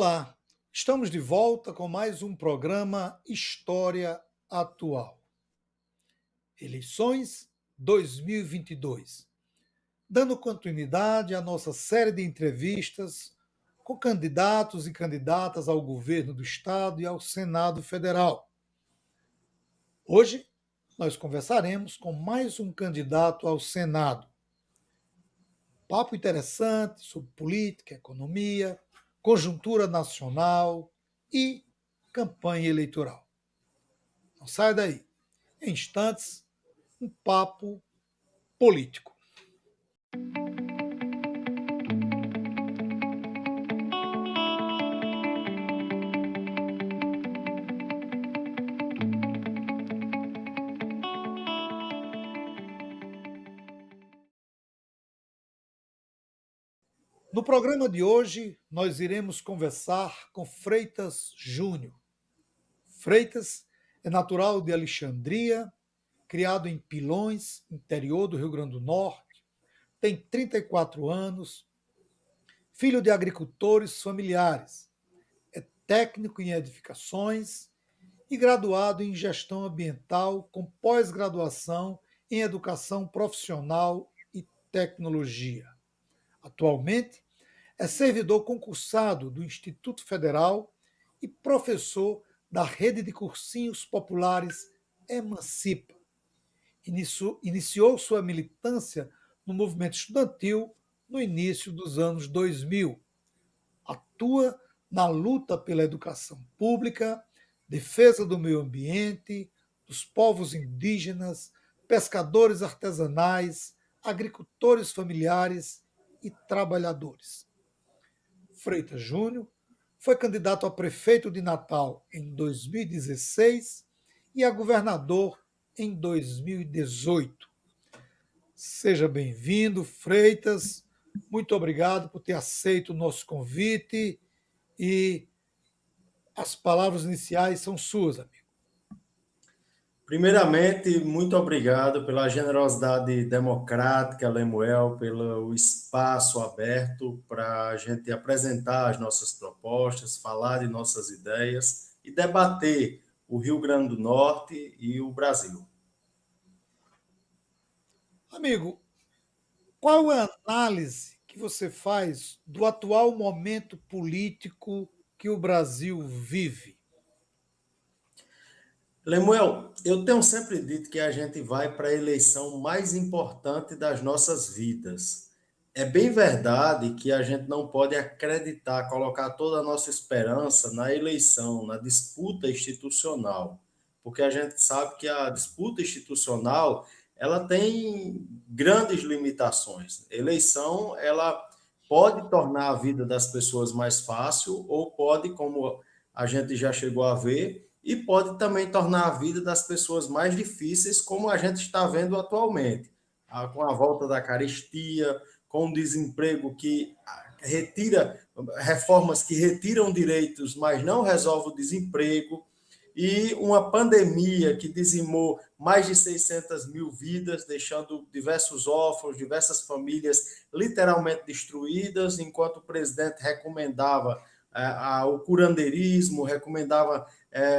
Olá, estamos de volta com mais um programa História Atual. Eleições 2022. Dando continuidade à nossa série de entrevistas com candidatos e candidatas ao governo do Estado e ao Senado Federal. Hoje, nós conversaremos com mais um candidato ao Senado. Papo interessante sobre política, economia, conjuntura nacional e campanha eleitoral. Não sai daí. Em instantes, um papo político. No programa de hoje, nós iremos conversar com Freitas Júnior. Freitas é natural de Alexandria, criado em Pilões, interior do Rio Grande do Norte, tem 34 anos, filho de agricultores familiares, é técnico em edificações e graduado em gestão ambiental com pós-graduação em educação profissional e tecnologia. Atualmente, é servidor concursado do Instituto Federal e professor da rede de cursinhos populares Emancipa. Iniciou sua militância no movimento estudantil no início dos anos 2000. Atua na luta pela educação pública, defesa do meio ambiente, dos povos indígenas, pescadores artesanais, agricultores familiares e trabalhadores. Freitas Júnior foi candidato a prefeito de Natal em 2016 e a governador em 2018. Seja bem-vindo, Freitas. Muito obrigado por ter aceito o nosso convite e as palavras iniciais são suas, amigo. Primeiramente, muito obrigado pela generosidade democrática, Lemuel, pelo espaço aberto para a gente apresentar as nossas propostas, falar de nossas ideias e debater o Rio Grande do Norte e o Brasil. Amigo, qual é a análise que você faz do atual momento político que o Brasil vive? Lemuel, eu tenho sempre dito que a gente vai para a eleição mais importante das nossas vidas. É bem verdade que a gente não pode acreditar, colocar toda a nossa esperança na eleição, na disputa institucional, porque a gente sabe que a disputa institucional ela tem grandes limitações. Eleição ela pode tornar a vida das pessoas mais fácil ou pode, como a gente já chegou a ver, e pode também tornar a vida das pessoas mais difíceis, como a gente está vendo atualmente, com a volta da carestia, com o desemprego que retira, reformas que retiram direitos, mas não resolve o desemprego, e uma pandemia que dizimou mais de 600 mil vidas, deixando diversos órfãos, diversas famílias literalmente destruídas, enquanto o presidente recomendava o curandeirismo, recomendava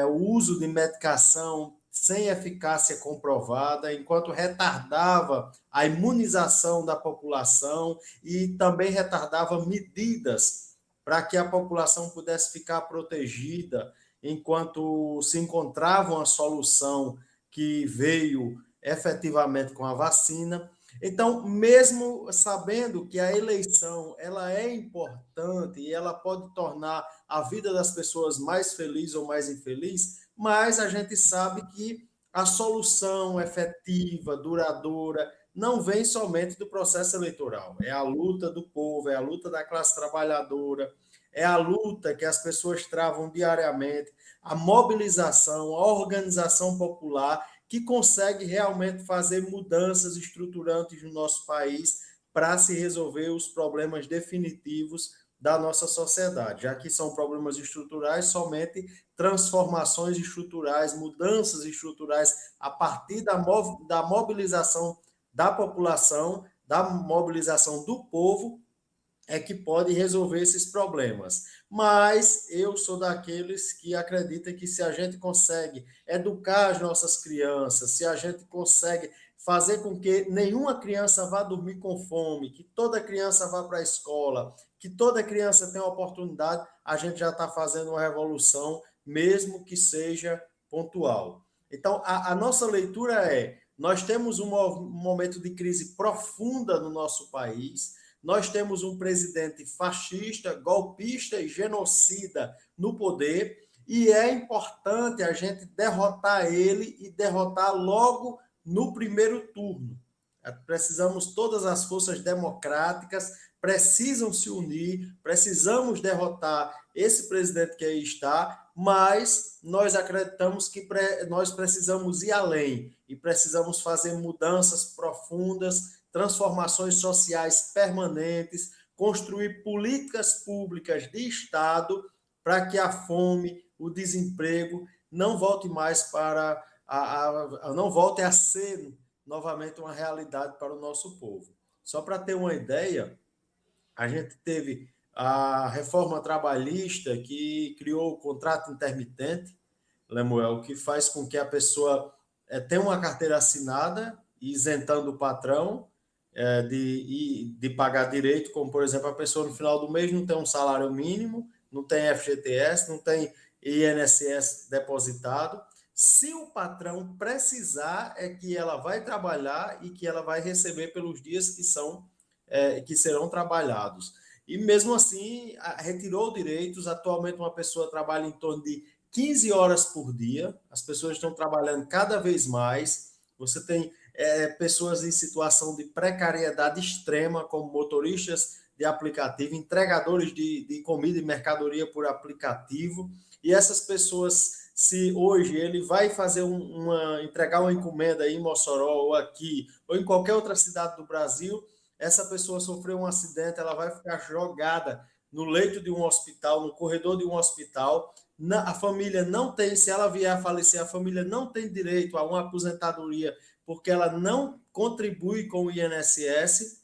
o uso de medicação sem eficácia comprovada, enquanto retardava a imunização da população e também retardava medidas para que a população pudesse ficar protegida enquanto se encontrava uma solução que veio efetivamente com a vacina. Então, mesmo sabendo que a eleição ela é importante e ela pode tornar a vida das pessoas mais feliz ou mais infeliz, mas a gente sabe que a solução efetiva, duradoura, não vem somente do processo eleitoral. É a luta do povo, é a luta da classe trabalhadora, é a luta que as pessoas travam diariamente, a mobilização, a organização popular que consegue realmente fazer mudanças estruturantes no nosso país para se resolver os problemas definitivos da nossa sociedade, já que são problemas estruturais, somente transformações estruturais, mudanças estruturais a partir da mobilização da população, da mobilização do povo, é que pode resolver esses problemas. mas eu sou daqueles que acreditam que se a gente consegue educar as nossas crianças, se a gente consegue fazer com que nenhuma criança vá dormir com fome, que toda criança vá para a escola, que toda criança tenha oportunidade, a gente já está fazendo uma revolução, mesmo que seja pontual. Então, a nossa leitura é: nós temos um momento de crise profunda no nosso país, nós temos um presidente fascista, golpista e genocida no poder, e é importante a gente derrotar ele e derrotar logo no primeiro turno. Precisamos, todas as forças democráticas precisam se unir, precisamos derrotar esse presidente que aí está, mas nós acreditamos que nós precisamos ir além e precisamos fazer mudanças profundas, transformações sociais permanentes, construir políticas públicas de Estado para que a fome, o desemprego não volte mais para não volte a ser novamente uma realidade para o nosso povo. Só para ter uma ideia, a gente teve a reforma trabalhista que criou o contrato intermitente, Lemuel, que faz com que a pessoa tenha uma carteira assinada, isentando o patrão de pagar direito, como, por exemplo, a pessoa no final do mês não tem um salário mínimo, não tem FGTS, não tem INSS depositado. Se o patrão precisar, é que ela vai trabalhar e que ela vai receber pelos dias que serão trabalhados. E mesmo assim, retirou direitos. Atualmente, uma pessoa trabalha em torno de 15 horas por dia. As pessoas estão trabalhando cada vez mais. Você tem pessoas em situação de precariedade extrema, como motoristas de aplicativo, entregadores de comida e mercadoria por aplicativo. E essas pessoas, se hoje ele vai fazer entregar uma encomenda aí em Mossoró, ou aqui, ou em qualquer outra cidade do Brasil, essa pessoa sofreu um acidente, ela vai ficar jogada no leito de um hospital, no corredor de um hospital. A família não tem, se ela vier a falecer, a família não tem direito a uma aposentadoria, porque ela não contribui com o INSS,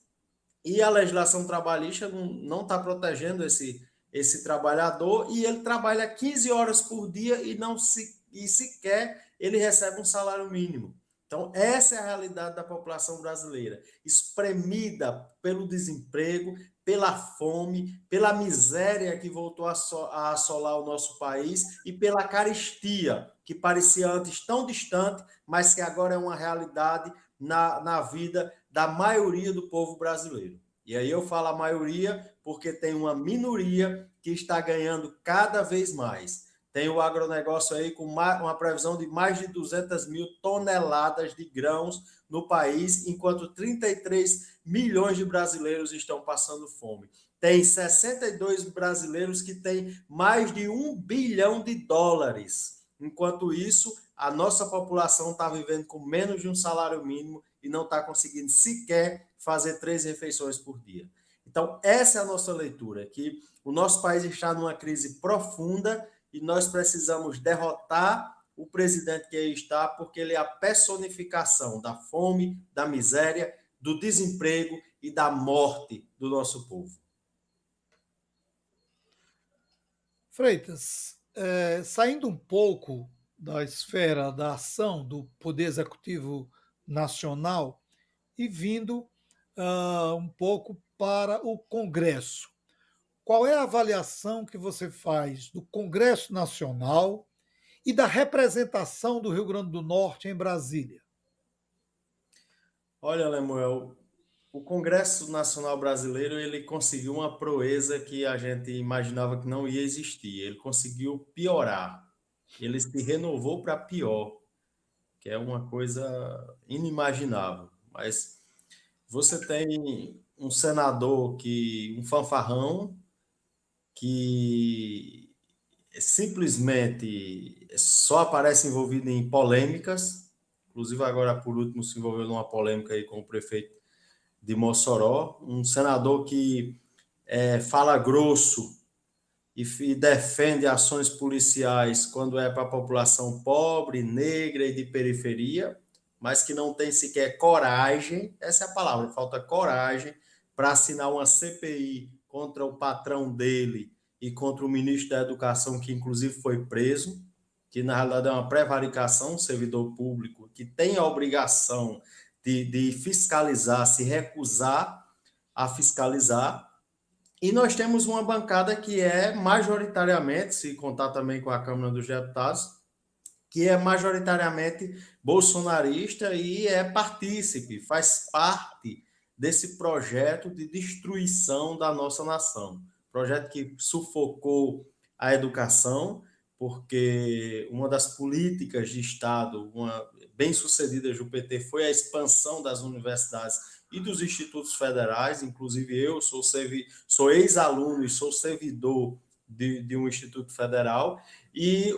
e a legislação trabalhista não está protegendo esse trabalhador, e ele trabalha 15 horas por dia e sequer ele recebe um salário mínimo. Então, essa é a realidade da população brasileira, espremida pelo desemprego, pela fome, pela miséria que voltou a assolar o nosso país e pela carestia, que parecia antes tão distante, mas que agora é uma realidade na vida da maioria do povo brasileiro. E aí eu falo a maioria porque tem uma minoria que está ganhando cada vez mais. Tem o agronegócio aí com uma previsão de mais de 200 mil toneladas de grãos no país, enquanto 33 milhões de brasileiros estão passando fome. Tem 62 brasileiros que têm mais de $1 bilhão. Enquanto isso, a nossa população está vivendo com menos de um salário mínimo e não está conseguindo sequer fazer 3 refeições por dia. Então, essa é a nossa leitura, que o nosso país está numa crise profunda e nós precisamos derrotar o presidente que aí está, porque ele é a personificação da fome, da miséria, do desemprego e da morte do nosso povo. Freitas, saindo um pouco da esfera da ação do Poder Executivo Nacional e vindo um pouco para o Congresso. Qual é a avaliação que você faz do Congresso Nacional e da representação do Rio Grande do Norte em Brasília? Olha, Lemuel, o Congresso Nacional Brasileiro ele conseguiu uma proeza que a gente imaginava que não ia existir. Ele conseguiu piorar. Ele se renovou para pior, que é uma coisa inimaginável. Mas você tem um senador um fanfarrão, que simplesmente só aparece envolvido em polêmicas. Inclusive, agora, por último, se envolveu numa polêmica aí com o prefeito de Mossoró, um senador que fala grosso e defende ações policiais quando é para a população pobre, negra e de periferia, mas que não tem sequer coragem, essa é a palavra, falta coragem para assinar uma CPI contra o patrão dele, e contra o ministro da Educação, que inclusive foi preso, que na realidade é uma prevaricação, um servidor público que tem a obrigação de fiscalizar, se recusar a fiscalizar. E nós temos uma bancada que é majoritariamente, se contar também com a Câmara dos Deputados, que é majoritariamente bolsonarista e é partícipe, faz parte desse projeto de destruição da nossa nação. Projeto que sufocou a educação, porque uma das políticas de Estado, uma bem-sucedidas do PT, foi a expansão das universidades e dos institutos federais. Inclusive eu sou ex-aluno e sou servidor de um instituto federal, e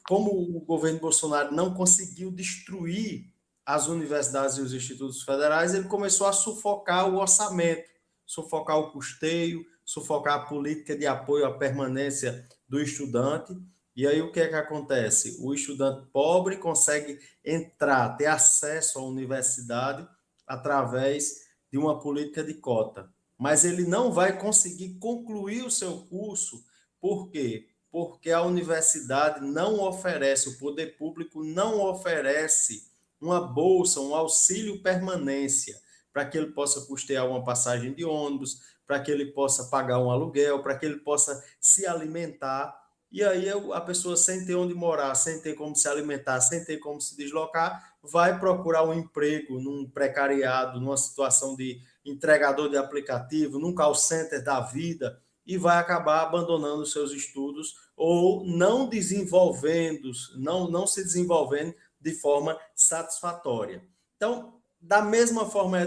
como o governo Bolsonaro não conseguiu destruir as universidades e os institutos federais, ele começou a sufocar o orçamento, sufocar o custeio, sufocar a política de apoio à permanência do estudante. E aí o que é que acontece? O estudante pobre consegue entrar, ter acesso à universidade através de uma política de cota, mas ele não vai conseguir concluir o seu curso. Por quê? Porque a universidade não oferece, o poder público não oferece uma bolsa, um auxílio permanência, para que ele possa custear uma passagem de ônibus, para que ele possa pagar um aluguel, para que ele possa se alimentar. E aí a pessoa, sem ter onde morar, sem ter como se alimentar, sem ter como se deslocar, vai procurar um emprego num precariado, numa situação de entregador de aplicativo, num call center da vida, e vai acabar abandonando seus estudos ou não desenvolvendo, não se desenvolvendo de forma satisfatória. Então, da mesma forma,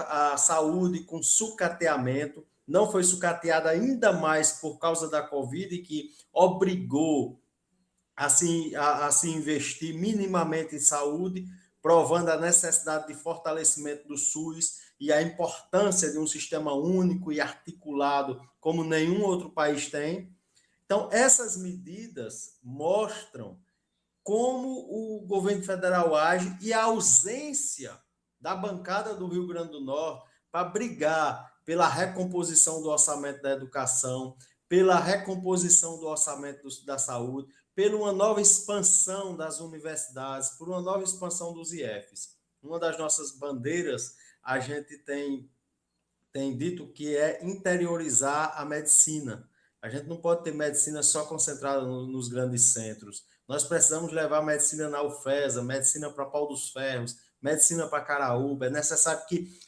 a saúde com sucateamento, não foi sucateada ainda mais por causa da Covid, que obrigou a se investir minimamente em saúde, provando a necessidade de fortalecimento do SUS e a importância de um sistema único e articulado como nenhum outro país tem. Então, essas medidas mostram como o governo federal age e a ausência da bancada do Rio Grande do Norte para brigar pela recomposição do orçamento da educação, pela recomposição do orçamento da saúde, pela uma nova expansão das universidades, por uma nova expansão dos IFs. Uma das nossas bandeiras, a gente tem dito que é interiorizar a medicina. A gente não pode ter medicina só concentrada nos grandes centros. Nós precisamos levar medicina na UFESA, medicina para Pau dos Ferros, medicina para Caraúba. É necessário que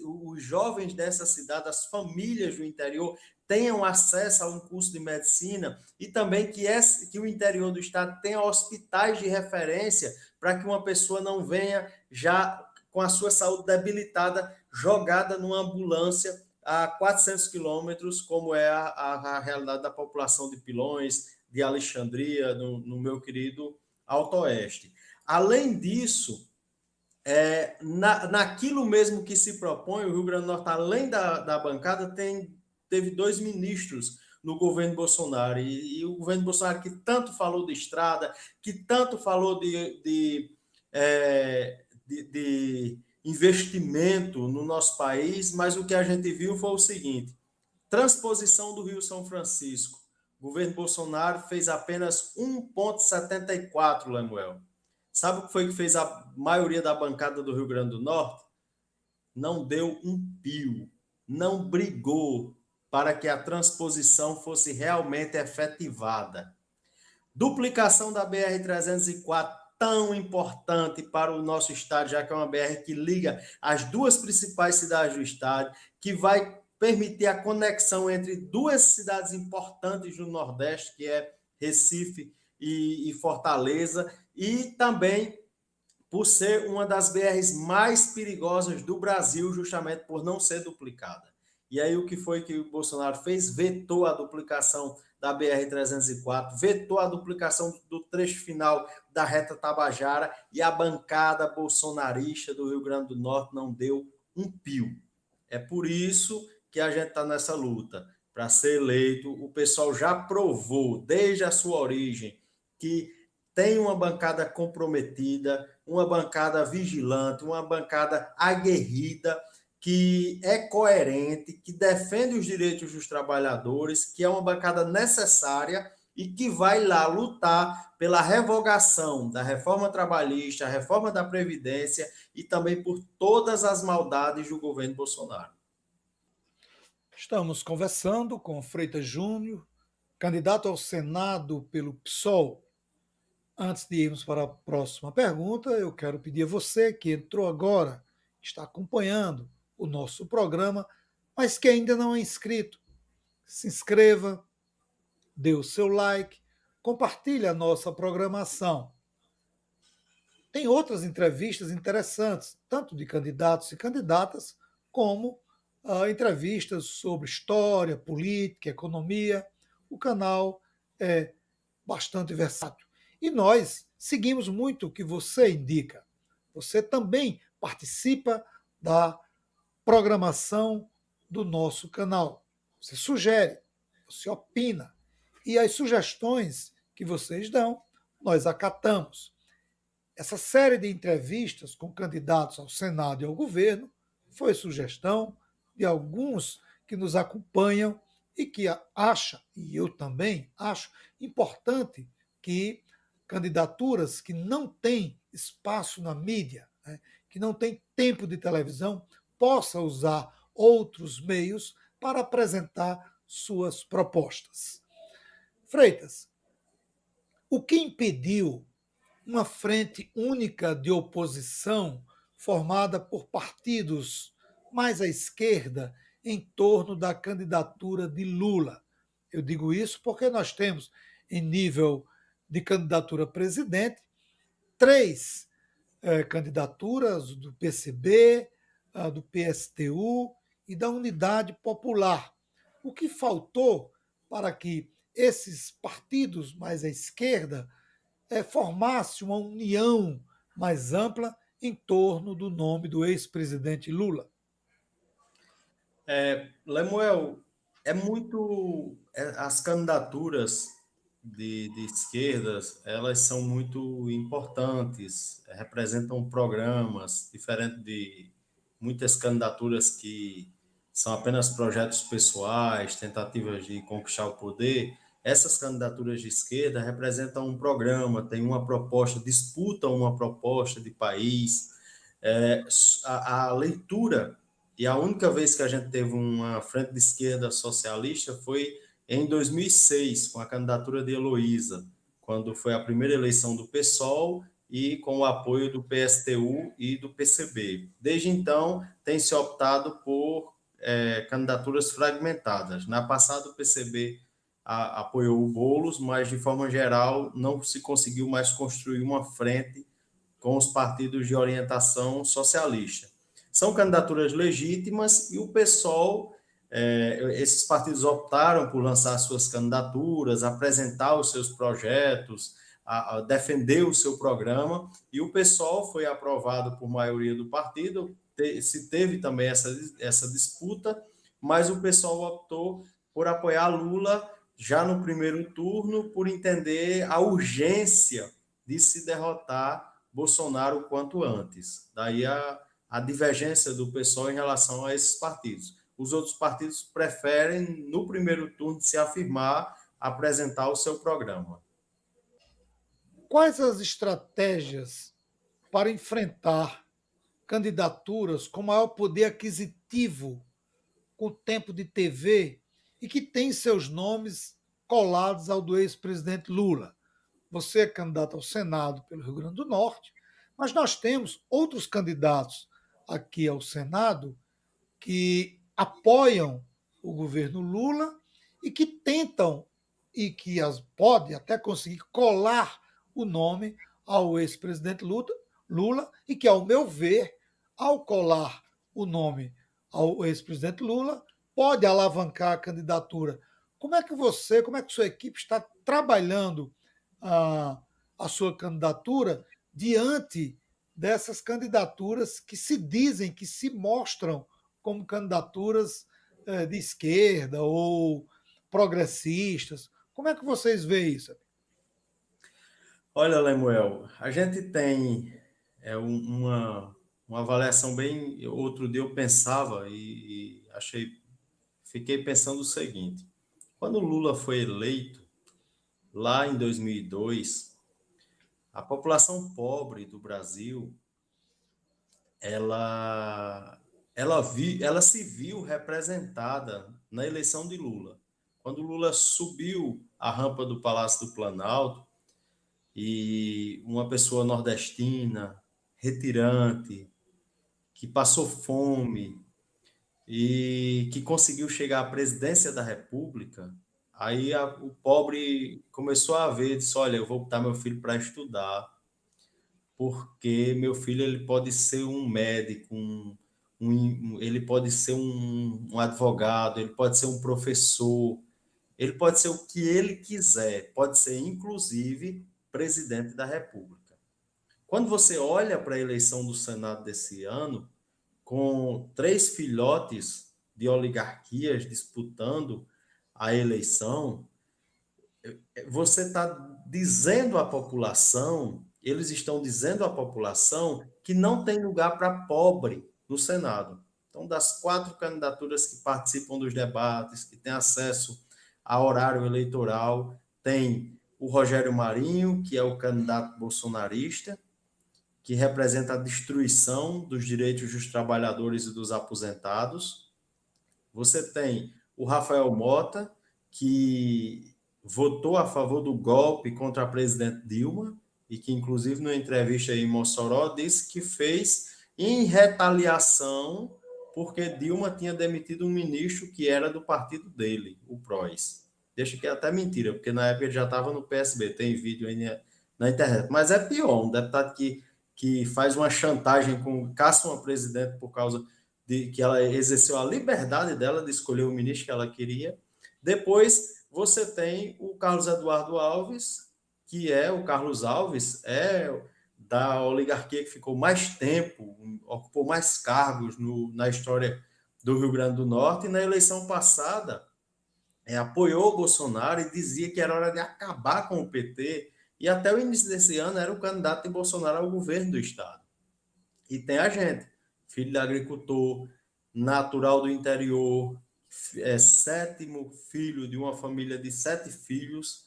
os jovens dessa cidade, as famílias do interior, tenham acesso a um curso de medicina e também que o interior do estado tenha hospitais de referência para que uma pessoa não venha já com a sua saúde debilitada, jogada numa ambulância a 400 quilômetros, como é a realidade da população de Pilões, de Alexandria, no meu querido Alto Oeste. Além disso, naquilo mesmo que se propõe, o Rio Grande do Norte, além da bancada, teve 2 ministros no governo Bolsonaro, e o governo Bolsonaro que tanto falou de estrada, que tanto falou de investimento no nosso país, mas o que a gente viu foi o seguinte: transposição do Rio São Francisco. O governo Bolsonaro fez apenas 1,74, Lemuel. Sabe o que foi que fez a maioria da bancada do Rio Grande do Norte? Não deu um pio, não brigou para que a transposição fosse realmente efetivada. Duplicação da BR-304, tão importante para o nosso estado, já que é uma BR que liga as 2 principais cidades do estado, que vai permitir a conexão entre 2 cidades importantes do Nordeste, que é Recife e Fortaleza, e também por ser uma das BRs mais perigosas do Brasil, justamente por não ser duplicada. E aí o que foi que o Bolsonaro fez? Vetou a duplicação da BR-304, vetou a duplicação do trecho final da reta Tabajara, e a bancada bolsonarista do Rio Grande do Norte não deu um pio. É por isso que a gente está nessa luta. Para ser eleito, o pessoal já provou, desde a sua origem, que tem uma bancada comprometida, uma bancada vigilante, uma bancada aguerrida, que é coerente, que defende os direitos dos trabalhadores, que é uma bancada necessária e que vai lá lutar pela revogação da reforma trabalhista, a reforma da Previdência e também por todas as maldades do governo Bolsonaro. Estamos conversando com Freitas Júnior, candidato ao Senado pelo PSOL. Antes de irmos para a próxima pergunta, eu quero pedir a você que entrou agora, está acompanhando o nosso programa, mas que ainda não é inscrito, se inscreva, dê o seu like, compartilhe a nossa programação. Tem outras entrevistas interessantes, tanto de candidatos e candidatas, como entrevistas sobre história, política, economia. O canal é bastante versátil. E nós seguimos muito o que você indica. Você também participa da programação do nosso canal. Você sugere, você opina. E as sugestões que vocês dão, nós acatamos. Essa série de entrevistas com candidatos ao Senado e ao governo foi sugestão de alguns que nos acompanham e que acha, e eu também acho, importante que candidaturas que não têm espaço na mídia, né, que não têm tempo de televisão, possam usar outros meios para apresentar suas propostas. Freitas, o que impediu uma frente única de oposição formada por partidos mais à esquerda em torno da candidatura de Lula? Eu digo isso porque nós temos, em nível de candidatura a presidente, três candidaturas do PCB, do PSTU e da Unidade Popular. O que faltou para que esses partidos mais à esquerda formasse uma união mais ampla em torno do nome do ex-presidente Lula? Lemuel, as candidaturas de esquerdas, elas são muito importantes, representam programas, diferente de muitas candidaturas que são apenas projetos pessoais, tentativas de conquistar o poder. Essas candidaturas de esquerda representam um programa, têm uma proposta, disputam uma proposta de país. É, a leitura, e a única vez que a gente teve uma frente de esquerda socialista foi em 2006, com a candidatura de Heloísa, quando foi a primeira eleição do PSOL e com o apoio do PSTU e do PCB. Desde então, tem se optado por candidaturas fragmentadas. Na passada, o PCB apoiou o Boulos, mas, de forma geral, não se conseguiu mais construir uma frente com os partidos de orientação socialista. São candidaturas legítimas e o PSOL, esses partidos optaram por lançar suas candidaturas, apresentar os seus projetos, a defender o seu programa, e o PSOL foi aprovado por maioria do partido, se teve também essa disputa, mas o PSOL optou por apoiar Lula já no primeiro turno, por entender a urgência de se derrotar Bolsonaro o quanto antes. Daí a divergência do PSOL em relação a esses partidos. Os outros partidos preferem, no primeiro turno, se afirmar, apresentar o seu programa. Quais as estratégias para enfrentar candidaturas com maior poder aquisitivo, com tempo de TV e que têm seus nomes colados ao do ex-presidente Lula? Você é candidato ao Senado pelo Rio Grande do Norte, mas nós temos outros candidatos aqui ao Senado que apoiam o governo Lula e que tentam e que podem até conseguir colar o nome ao ex-presidente Lula e que, ao meu ver, ao colar o nome ao ex-presidente Lula, pode alavancar a candidatura. Como é que sua equipe está trabalhando a sua candidatura diante dessas candidaturas que se dizem, que se mostram como candidaturas de esquerda ou progressistas? Como é que vocês veem isso? Olha, Lemuel, a gente tem uma uma avaliação bem... Outro dia eu pensava e fiquei pensando o seguinte: quando Lula foi eleito, lá em 2002, a população pobre do Brasil, ela, ela se viu representada na eleição de Lula. Quando Lula subiu a rampa do Palácio do Planalto, e uma pessoa nordestina, retirante, que passou fome e que conseguiu chegar à presidência da República, aí o pobre começou a ver, disse: olha, eu vou botar meu filho para estudar, porque meu filho ele pode ser um médico, ele pode ser um advogado, ele pode ser um professor, ele pode ser o que ele quiser, pode ser inclusive presidente da República. Quando você olha para a eleição do Senado desse ano, com 3 filhotes de oligarquias disputando a eleição, você está dizendo à população, eles estão dizendo à população que não tem lugar para pobre no Senado. Então, das 4 candidaturas que participam dos debates, que têm acesso a horário eleitoral, tem o Rogério Marinho, que é o candidato bolsonarista, que representa a destruição dos direitos dos trabalhadores e dos aposentados. Você tem o Rafael Mota, que votou a favor do golpe contra a presidente Dilma, e que, inclusive, numa entrevista em Mossoró, disse que fez em retaliação porque Dilma tinha demitido um ministro que era do partido dele, o PROS. Deixa que é até mentira, porque na época ele já estava no PSB, tem vídeo aí na internet. Mas é pior, um deputado que faz uma chantagem caça uma presidente por causa de que ela exerceu a liberdade dela de escolher o ministro que ela queria. Depois você tem o Carlos Eduardo Alves, o Carlos Alves é da oligarquia que ficou mais tempo, ocupou mais cargos na história do Rio Grande do Norte, e na eleição passada apoiou o Bolsonaro e dizia que era hora de acabar com o PT, e até o início desse ano era o candidato de Bolsonaro ao governo do estado. E tem a gente, filho de agricultor, natural do interior, 7º filho de uma família de 7 filhos,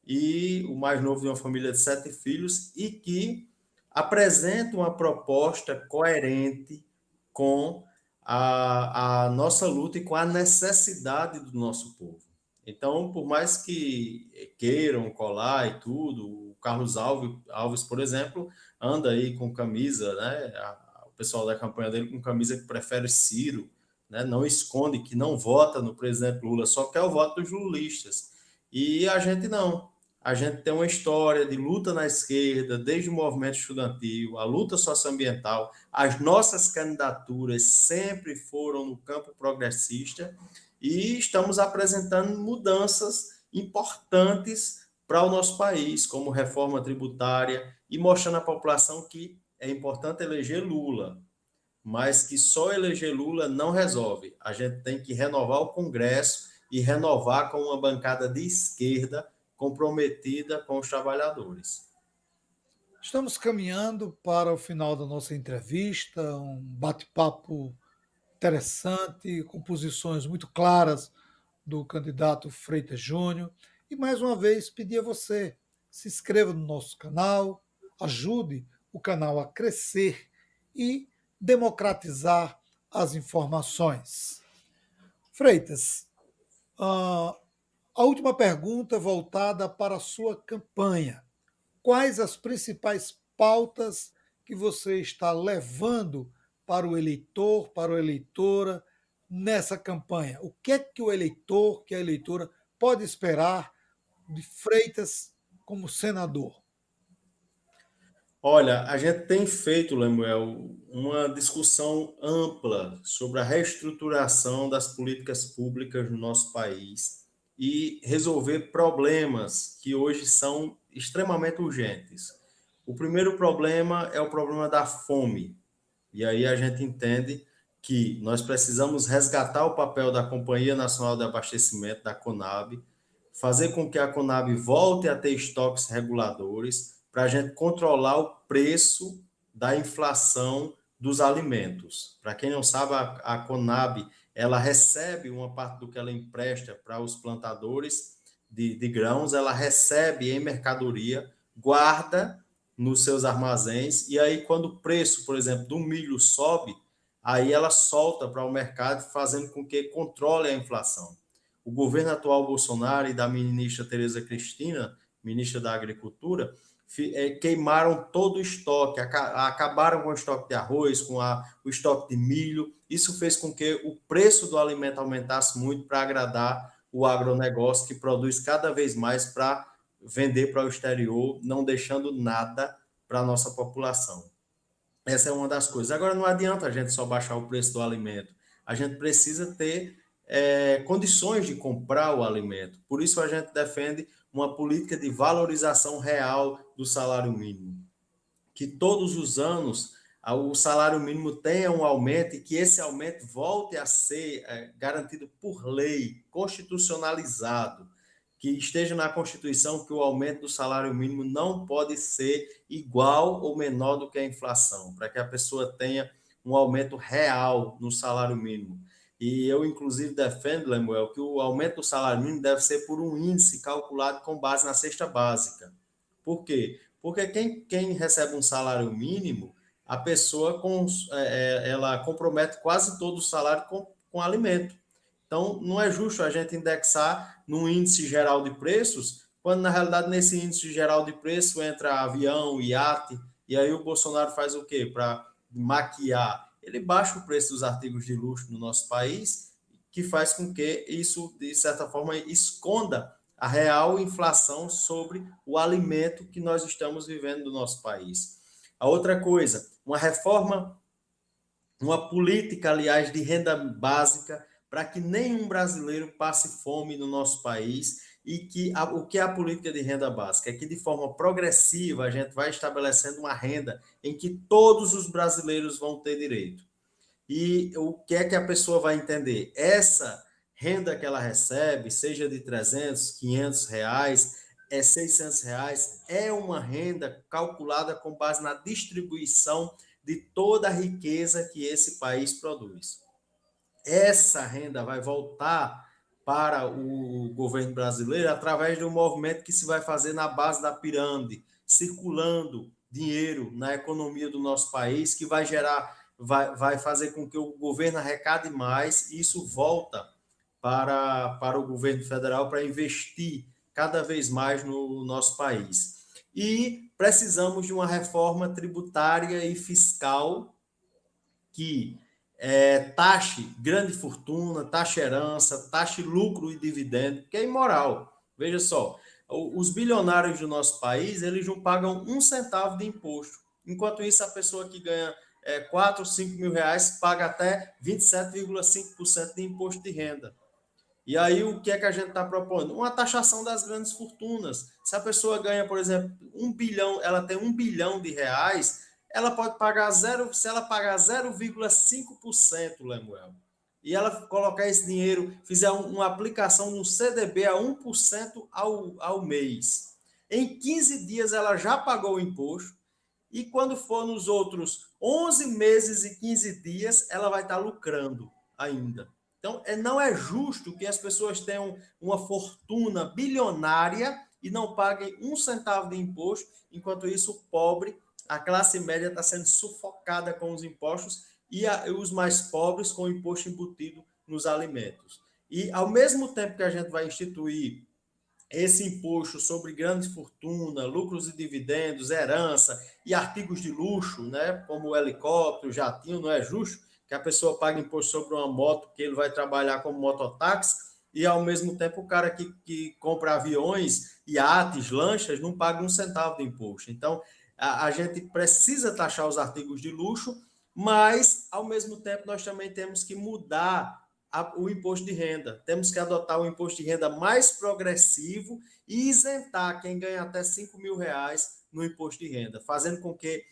e o mais novo de uma família de 7 filhos, e que apresenta uma proposta coerente com a nossa luta e com a necessidade do nosso povo. Então, por mais que queiram colar e tudo, o Carlos Alves, por exemplo, anda aí com camisa, né? O pessoal da campanha dele com camisa que prefere Ciro, né? Não esconde que não vota no presidente Lula, só quer o voto dos lulistas. E a gente não. A gente tem uma história de luta na esquerda, desde o movimento estudantil, a luta socioambiental. As nossas candidaturas sempre foram no campo progressista e estamos apresentando mudanças importantes para o nosso país, como reforma tributária, e mostrando à população que é importante eleger Lula, mas que só eleger Lula não resolve. A gente tem que renovar o Congresso e renovar com uma bancada de esquerda comprometida com os trabalhadores. Estamos caminhando para o final da nossa entrevista, um bate-papo interessante, com posições muito claras do candidato Freitas Júnior. E mais uma vez pedir a você, se inscreva no nosso canal, ajude o canal a crescer e democratizar as informações. Freitas, a última pergunta voltada para a sua campanha. Quais as principais pautas que você está levando para o eleitor, para a eleitora, nessa campanha? O que é que o eleitor, que a eleitora pode esperar de Freitas como senador? Olha, a gente tem feito, Lemuel, uma discussão ampla sobre a reestruturação das políticas públicas no nosso país e resolver problemas que hoje são extremamente urgentes. O primeiro problema é o problema da fome. E aí a gente entende que nós precisamos resgatar o papel da Companhia Nacional de Abastecimento, da Conab, fazer com que a Conab volte a ter estoques reguladores para a gente controlar o preço da inflação dos alimentos. Para quem não sabe, a Conab, ela recebe uma parte do que ela empresta para os plantadores de grãos, ela recebe em mercadoria, guarda nos seus armazéns, e aí quando o preço, por exemplo, do milho sobe, aí ela solta para o mercado, fazendo com que controle a inflação. O governo atual Bolsonaro e da ministra Tereza Cristina, ministra da Agricultura, queimaram todo o estoque, acabaram com o estoque de arroz, com o estoque de milho. Isso fez com que o preço do alimento aumentasse muito para agradar o agronegócio, que produz cada vez mais para vender para o exterior, não deixando nada para a nossa população. Essa é uma das coisas. Agora, não adianta a gente só baixar o preço do alimento. A gente precisa ter condições de comprar o alimento. Por isso, a gente defende uma política de valorização real do salário mínimo. Que todos os anos o salário mínimo tenha um aumento e que esse aumento volte a ser garantido por lei, constitucionalizado, que esteja na Constituição que o aumento do salário mínimo não pode ser igual ou menor do que a inflação, para que a pessoa tenha um aumento real no salário mínimo. E eu, inclusive, defendo, Lemuel, que o aumento do salário mínimo deve ser por um índice calculado com base na cesta básica. Por quê? Porque quem recebe um salário mínimo, a pessoa ela compromete quase todo o salário com alimento. Então, não é justo a gente indexar no índice geral de preços, quando, na realidade, nesse índice geral de preço entra avião, iate, e aí o Bolsonaro faz o quê? Para maquiar. Ele baixa o preço dos artigos de luxo no nosso país, que faz com que isso, de certa forma, esconda a real inflação sobre o alimento que nós estamos vivendo no nosso país. A outra coisa, uma política, aliás, de renda básica, para que nenhum brasileiro passe fome no nosso país e o que é a política de renda básica? É que de forma progressiva a gente vai estabelecendo uma renda em que todos os brasileiros vão ter direito. E o que é que a pessoa vai entender? Essa renda que ela recebe, seja de 300, 500 reais, 600 reais, é uma renda calculada com base na distribuição de toda a riqueza que esse país produz. Essa renda vai voltar para o governo brasileiro através de um movimento que se vai fazer na base da pirâmide, circulando dinheiro na economia do nosso país, que vai fazer com que o governo arrecade mais, e isso volta para o governo federal para investir cada vez mais no nosso país. E precisamos de uma reforma tributária e fiscal que taxe grande fortuna, taxe herança, taxe lucro e dividendo, que é imoral. Veja só, os bilionários do nosso país, eles não pagam um centavo de imposto. Enquanto isso, a pessoa que ganha 4, 5 mil reais paga até 27,5% de imposto de renda. E aí, o que é que a gente está propondo? Uma taxação das grandes fortunas. Se a pessoa ganha, por exemplo, 1 bilhão, ela tem 1 bilhão de reais, ela pode pagar zero, se ela pagar 0,5%, Lemuel, e ela colocar esse dinheiro, fizer uma aplicação no CDB a 1% ao mês. Em 15 dias ela já pagou o imposto, e quando for nos outros 11 meses e 15 dias, ela vai estar lucrando ainda. Então, não é justo que as pessoas tenham uma fortuna bilionária e não paguem um centavo de imposto, enquanto isso o pobre, a classe média está sendo sufocada com os impostos e os mais pobres com o imposto embutido nos alimentos. E, ao mesmo tempo que a gente vai instituir esse imposto sobre grande fortuna, lucros e dividendos, herança e artigos de luxo, né, como o helicóptero, jatinho, não é justo que a pessoa pague imposto sobre uma moto que ele vai trabalhar como mototáxi e, ao mesmo tempo, o cara que compra aviões, iates, lanchas, não paga um centavo de imposto. Então, a gente precisa taxar os artigos de luxo, mas, ao mesmo tempo, nós também temos que mudar o imposto de renda. Temos que adotar um imposto de renda mais progressivo e isentar quem ganha até 5 mil reais no imposto de renda, fazendo com que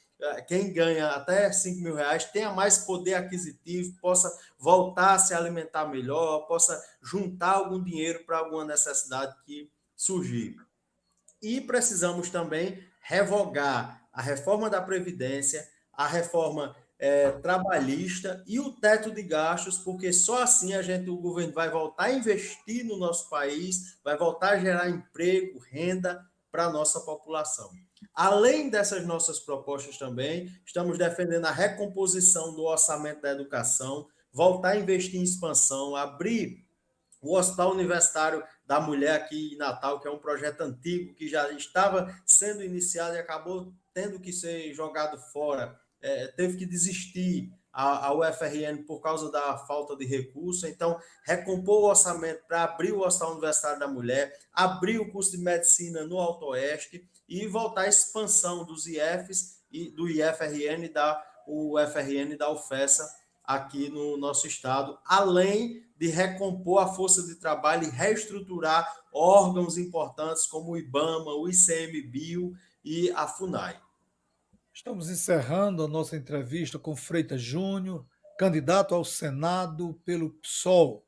quem ganha até 5 mil reais tenha mais poder aquisitivo, possa voltar a se alimentar melhor, possa juntar algum dinheiro para alguma necessidade que surgir. E precisamos também revogar a reforma da Previdência, a reforma trabalhista e o teto de gastos, porque só assim o governo vai voltar a investir no nosso país, vai voltar a gerar emprego, renda para a nossa população. Além dessas nossas propostas também, estamos defendendo a recomposição do orçamento da educação, voltar a investir em expansão, abrir o Hospital Universitário da Mulher aqui em Natal, que é um projeto antigo que já estava sendo iniciado e acabou tendo que ser jogado fora, teve que desistir a UFRN por causa da falta de recurso. Então, recompor o orçamento para abrir o Hospital Universitário da Mulher, abrir o curso de medicina no Alto Oeste e voltar à expansão dos IFs e do IFRN da UFRN e da UFESA aqui no nosso estado, além de recompor a força de trabalho e reestruturar órgãos importantes como o IBAMA, o ICMBio e a FUNAI. Estamos encerrando a nossa entrevista com Freitas Júnior, candidato ao Senado pelo PSOL.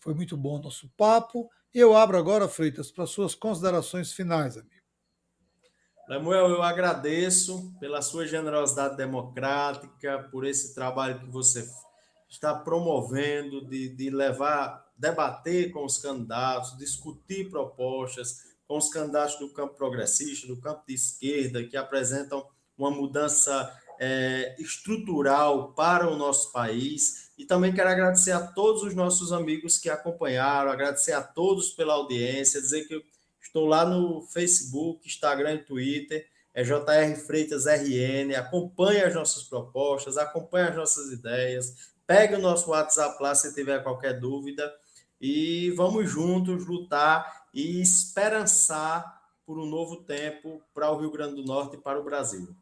Foi muito bom o nosso papo. E eu abro agora, Freitas, para suas considerações finais, amigo. Lemuel, eu agradeço pela sua generosidade democrática, por esse trabalho que você está promovendo de levar, debater com os candidatos, discutir propostas com os candidatos do campo progressista, do campo de esquerda, que apresentam uma mudança estrutural para o nosso país. E também quero agradecer a todos os nossos amigos que acompanharam, agradecer a todos pela audiência, dizer que estou lá no Facebook, Instagram e Twitter, JR Freitas RN, acompanhe as nossas propostas, acompanhe as nossas ideias, pegue o nosso WhatsApp lá se tiver qualquer dúvida e vamos juntos lutar e esperançar por um novo tempo para o Rio Grande do Norte e para o Brasil.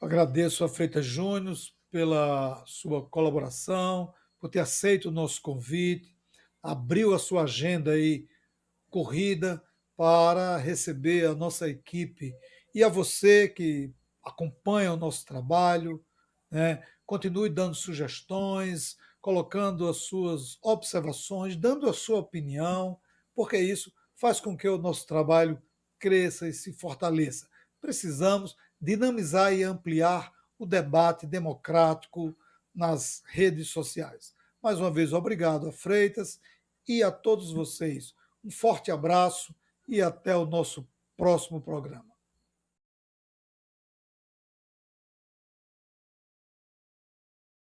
Agradeço a Freitas Júnior pela sua colaboração, por ter aceito o nosso convite, abriu a sua agenda aí corrida para receber a nossa equipe e a você que acompanha o nosso trabalho, né? Continue dando sugestões, colocando as suas observações, dando a sua opinião, porque isso faz com que o nosso trabalho cresça e se fortaleça. Precisamos dinamizar e ampliar o debate democrático nas redes sociais. Mais uma vez, obrigado a Freitas e a todos vocês. Um forte abraço e até o nosso próximo programa.